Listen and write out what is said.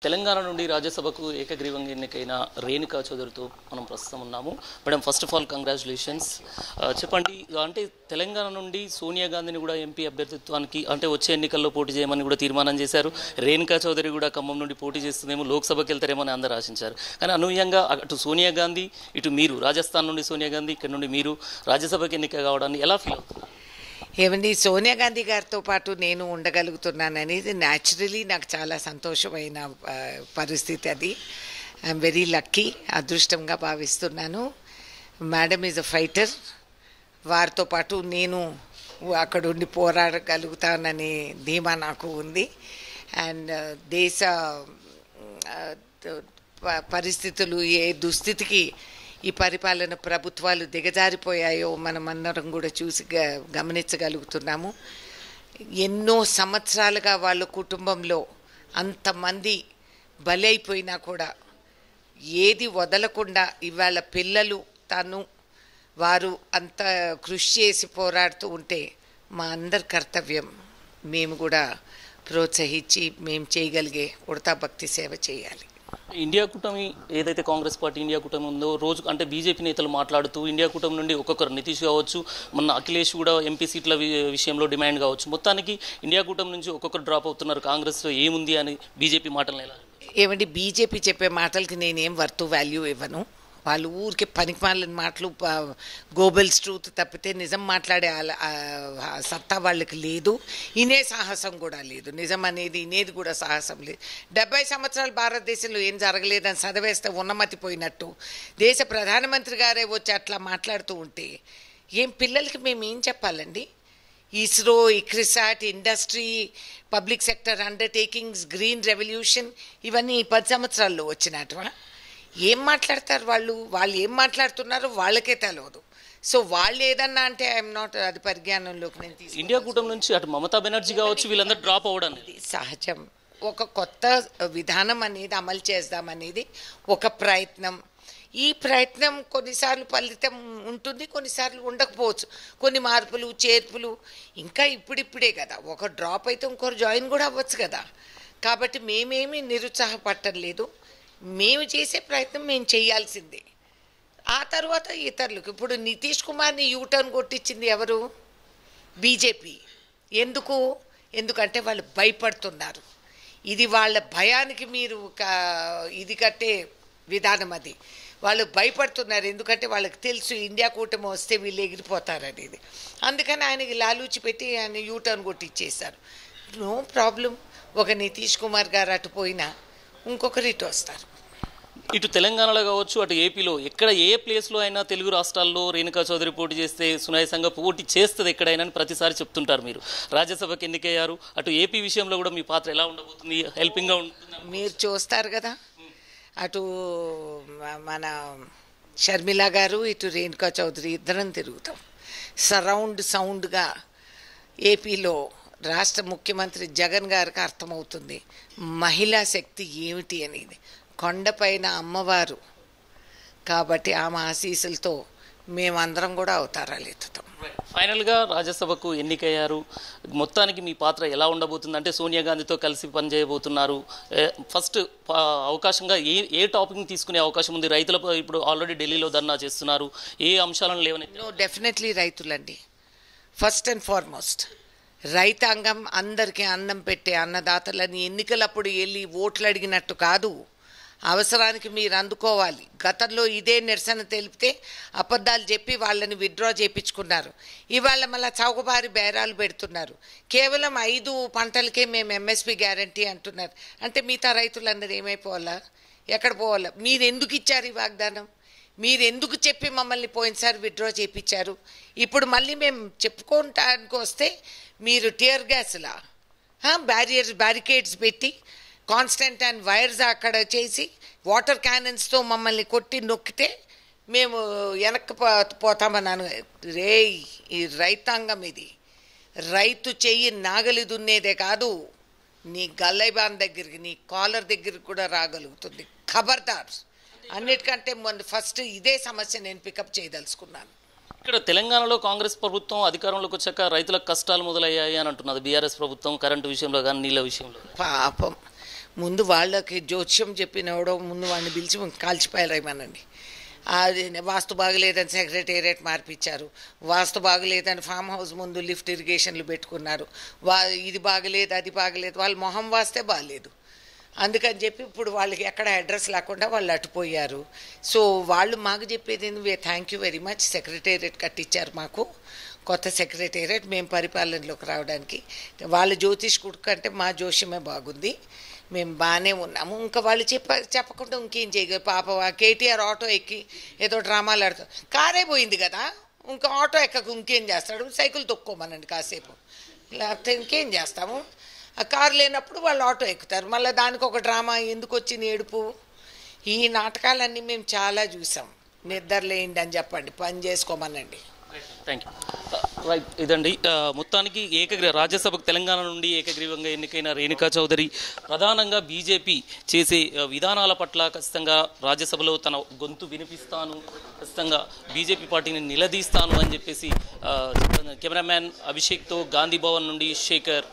తెలంగాణ నుండి రాజ్యసభకు ఏకగ్రీవంగా ఎన్నికైన రేణుకా చౌదరితో మనం ప్రస్తుతం ఉన్నాము. Madam, first of all congratulations. చెప్పండి, అంటే తెలంగాణ నుండి సోనియా గాంధీని కూడా ఎంపీ అభ్యర్థిత్వానికి అంటే వచ్చే ఎన్నికల్లో పోటీ చేయమని కూడా తీర్మానం చేశారు. రేణుకా చౌదరి కూడా ఖమ్మం నుండి పోటీ చేస్తుందేమో, లోక్సభకి వెళ్తారేమో అని అందరూ ఆశించారు. కానీ అనూహ్యంగా అటు సోనియా గాంధీ, ఇటు మీరు, రాజస్థాన్ నుండి సోనియా గాంధీ, ఇక్కడ నుండి మీరు రాజ్యసభకి ఎన్నిక కావడాన్ని ఎలా ఫీల్ అవుతున్నారు? ఏమండి, సోనియా గాంధీ గారితో పాటు నేను ఉండగలుగుతున్నాను అనేది న్యాచురలీ నాకు చాలా సంతోషమైన పరిస్థితి. అది ఐఎమ్ వెరీ లక్కీ, అదృష్టంగా భావిస్తున్నాను. Madam is a fighter. వారితో పాటు నేను అక్కడ ఉండి పోరాడగలుగుతాననే ధీమా నాకు ఉంది. అండ్ దేశ పరిస్థితులు ఏ దుస్థితికి ఈ పరిపాలన ప్రభుత్వాలు దిగజారిపోయాయో మనమందరం కూడా చూసి గమనించగలుగుతున్నాము. ఎన్నో సంవత్సరాలుగా వాళ్ళ కుటుంబంలో అంతమంది బలైపోయినా కూడా ఏది వదలకుండా ఇవాళ పిల్లలు వారు అంత కృషి చేసి పోరాడుతూ ఉంటే మా అందరి కర్తవ్యం మేము కూడా ప్రోత్సహించి మేము చేయగలిగే ఉడతా భక్తి సేవ చేయాలి. ఇండియా కూటమి ఏదైతే కాంగ్రెస్ పార్టీ ఇండియా కూటమి ఉందో, రోజు అంటే బీజేపీ నేతలు మాట్లాడుతూ ఇండియా కూటమి నుండి ఒక్కొక్కరు, నితీష్ కావచ్చు, మొన్న అఖిలేష్ కూడా ఎంపీ సీట్ల విషయంలో డిమాండ్ కావచ్చు, మొత్తానికి ఇండియా కూటమి నుంచి ఒక్కొక్కరు డ్రాప్ అవుతున్నారు. కాంగ్రెస్లో ఏముంది అని బీజేపీ మాటలు ఎలా? ఏమంటే బీజేపీ చెప్పే మాటలకి నేనేం వర్త్ వాల్యూ ఇవ్వను. వాళ్ళు ఊరికే పనికిమాలిన మాటలు, గోబెల్స్ ట్రూత్ తప్పితే నిజం మాట్లాడే సత్తా వాళ్ళకి లేదు. ఇనే సాహసం కూడా లేదు. నిజం అనేది ఇనేది కూడా సాహసం లేదు. 70 సంవత్సరాలు భారతదేశంలో ఏం జరగలేదని చదివేస్తే ఉన్నమతిపోయినట్టు దేశ ప్రధానమంత్రి గారే వచ్చి అట్లా మాట్లాడుతూ ఉంటే ఏం పిల్లలకి మేము ఏం చెప్పాలండి? ISRO, ICRISAT, industry, public sector undertakings, green revolution ఇవన్నీ 10 సంవత్సరాల్లో వచ్చినట్టువా? ఏం మాట్లాడతారు వాళ్ళు ఏం మాట్లాడుతున్నారో వాళ్ళకే తెలియదు. సో వాళ్ళు ఏదన్నా అంటే ఐఎమ్ నాట్, అది పరిజ్ఞానంలోకి నేను తీసుకు. ఇండియా కూటమి నుంచి అటు మమతా బెనర్జీ కావచ్చు, వీళ్ళందరూ డ్రాప్ అవ్వడం సహజం. ఒక కొత్త విధానం అనేది అమలు చేద్దామనేది ఒక ప్రయత్నం. ఈ ప్రయత్నం కొన్నిసార్లు ఫలితం ఉంటుంది, కొన్నిసార్లు ఉండకపోవచ్చు. కొన్ని మార్పులు చేర్పులు ఇంకా ఇప్పుడిప్పుడే కదా. ఒక డ్రాప్ అయితే ఇంకొకరు జాయిన్ కూడా అవ్వచ్చు కదా. కాబట్టి మేమేమీ నిరుత్సాహపడటం లేదు. మేము చేసే ప్రయత్నం మేము చేయాల్సిందే. ఆ తర్వాత ఇతరులకు, ఇప్పుడు నితీష్ కుమార్ని యూటర్న్ కొట్టించింది ఎవరు? బీజేపీ. ఎందుకంటే వాళ్ళు భయపడుతున్నారు. ఇది వాళ్ళ భయానికి మీరు ఇది కట్టే విధానం. అది వాళ్ళు భయపడుతున్నారు. ఎందుకంటే వాళ్ళకి తెలుసు ఇండియా కూటమి వస్తే వీళ్ళు ఎగిరిపోతారనేది. అందుకని ఆయనకి లాలూచి పెట్టి ఆయన యూటర్న్ కొట్టించేశారు. No problem. ఒక నితీష్ కుమార్ గారు అటు పోయినా ఇంకొకరు ఇటు వస్తారు. ఇటు తెలంగాణలో కావచ్చు, అటు ఏపీలో ఎక్కడ ఏ ప్లేస్లో అయినా తెలుగు రాష్ట్రాల్లో రేణుకా చౌదరి పోటీ చేస్తే సునాయాసంగా పోటీ చేస్తుంది ఎక్కడైనా అని ప్రతిసారి చెప్తుంటారు. మీరు రాజ్యసభకి ఎన్నికయ్యారు. అటు ఏపీ విషయంలో కూడా మీ పాత్ర ఎలా ఉండబోతుంది? హెల్పింగ్గా ఉంటుంది మీరు చూస్తారు కదా. అటు మన షర్మిల గారు, ఇటు రేణుకా చౌదరి ఇద్దరం తిరుగుతాం. సరౌండ్ సౌండ్గా ఏపీలో రాష్ట్ర ముఖ్యమంత్రి జగన్ గారికి అర్థమవుతుంది మహిళా శక్తి ఏమిటి అనేది. కొండపైన అమ్మవారు కాబట్టి ఆమె ఆశీస్సులతో మేమందరం కూడా అవతారాలు ఎత్తుతాం. ఫైనల్గా రాజ్యసభకు ఎన్నికయ్యారు. మొత్తానికి మీ పాత్ర ఎలా ఉండబోతుంది? అంటే సోనియా గాంధీతో కలిసి పనిచేయబోతున్నారు. ఫస్ట్ అవకాశంగా ఏ టాపిక్ని తీసుకునే అవకాశం ఉంది? రైతుల ఇప్పుడు ఆల్రెడీ ఢిల్లీలో ధర్నా చేస్తున్నారు. ఏ అంశాలను లేవనెత్తి? డెఫినెట్లీ రైతులండి. ఫస్ట్ అండ్ ఫార్మోస్ట్ రైతాంగం. అందరికీ అన్నం పెట్టే అన్నదాతలని ఎన్నికలప్పుడు వెళ్ళి ఓట్లు అడిగినట్టు కాదు, అవసరానికి మీరు అందుకోవాలి. గతంలో ఇదే నిరసన తెలిపితే అబద్ధాలు చెప్పి వాళ్ళని విత్డ్రా చేయించుకున్నారు. ఇవాళ మళ్ళీ చౌకబారి బేరాలు పెడుతున్నారు. కేవలం 5 పంటలకే మేము ఎంఎస్పి గ్యారంటీ అంటున్నారు. అంటే మిగతా రైతులందరూ ఏమైపోవాలా? ఎక్కడ పోవాలా? మీరు ఎందుకు ఇచ్చారు ఈ వాగ్దానం? మీరు ఎందుకు చెప్పి మమ్మల్ని పోయినసారి విత్డ్రా చేయించారు? ఇప్పుడు మళ్ళీ మేము చెప్పుకోవటానికి వస్తే మీరు టియర్ గ్యాస్లా బ్యారికేడ్స్ పెట్టి కాన్స్టెంట్ అండ్ వైర్స్ అక్కడ చేసి వాటర్ క్యానన్స్తో మమ్మల్ని కొట్టి నొక్కితే మేము వెనక్కి పోతామన్నాను. ఈ రైతాంగం ఇది. రైతు చెయ్యి నాగలి దున్నేదే కాదు, నీ గల్లైబాన్ దగ్గరికి, నీ కాలర్ దగ్గరికి కూడా రాగలుగుతుంది. ఖబర్దార్. అన్నిటికంటే ఫస్ట్ ఇదే సమస్య నేను పికప్ చేయదలుచుకున్నాను. ఇక్కడ తెలంగాణలో కాంగ్రెస్ ప్రభుత్వం అధికారంలోకి వచ్చాక రైతులకు కష్టాలు మొదలయ్యాయి అని అంటున్నది బీఆర్ఎస్ ప్రభుత్వం. కరెంటు విషయంలో కానీ నీళ్ళ విషయంలో. పాపం ముందు వాళ్ళకి జ్యోతిష్యం చెప్పినవడో ముందు వాడిని పిలిచి కాల్చిపారేయమనండి. అది వాస్తు బాగలేదని సెక్రటేరియట్ మార్పిచ్చారు, వాస్తు బాగలేదని ఫామ్ హౌస్ ముందు లిఫ్ట్ ఇరిగేషన్లు పెట్టుకున్నారు, ఇది బాగలేదు అది బాగలేదు, వాళ్ళ మొహం వాస్తే బాగలేదు. అందుకని చెప్పి ఇప్పుడు వాళ్ళకి ఎక్కడ అడ్రస్ లేకుండా వాళ్ళు అటుపోయారు. సో వాళ్ళు మాకు చెప్పేది thank you very much, secretariat కట్టించారు మాకు కొత్త సెక్రటేరియట్, మేము పరిపాలనలోకి రావడానికి. వాళ్ళ జ్యోతిష్కుడు కంటే మా జోష్యమే బాగుంది, మేము బాగానే ఉన్నాము. ఇంకా వాళ్ళు చెప్పకుండా ఇంకేం చేయగలరు. పాప కేటీఆర్ ఆటో ఎక్కి ఏదో డ్రామాలు ఆడుతారు, కారే పోయింది కదా, ఇంకా ఆటో ఎక్కకు ఇంకేం చేస్తాడు, సైకిల్ తొక్కోమనండి కాసేపు, లేకపోతే ఇంకేం చేస్తాము. ఆ కారు లేనప్పుడు వాళ్ళు ఆటో ఎక్కుతారు, మళ్ళీ దానికి ఒక డ్రామా ఎందుకు వచ్చింది ఏడుపు. ఈ నాటకాలన్నీ మేము చాలా చూసాం. నిద్రలేయండి అని చెప్పండి, పని చేసుకోమనండి. Thank you. రైట్, ఇదండి మొత్తానికి రాజ్యసభకు తెలంగాణ నుండి ఏకగ్రీవంగా ఎన్నికైన రేణుకా చౌదరి ప్రధానంగా బీజేపీ చేసే విధానాల పట్ల ఖచ్చితంగా రాజ్యసభలో తన గొంతు వినిపిస్తాను, ఖచ్చితంగా బీజేపీ పార్టీని నిలదీస్తాను అని చెప్పేసి కెమెరామ్యాన్ అభిషేక్తో గాంధీ భవన్ నుండి శేఖర్.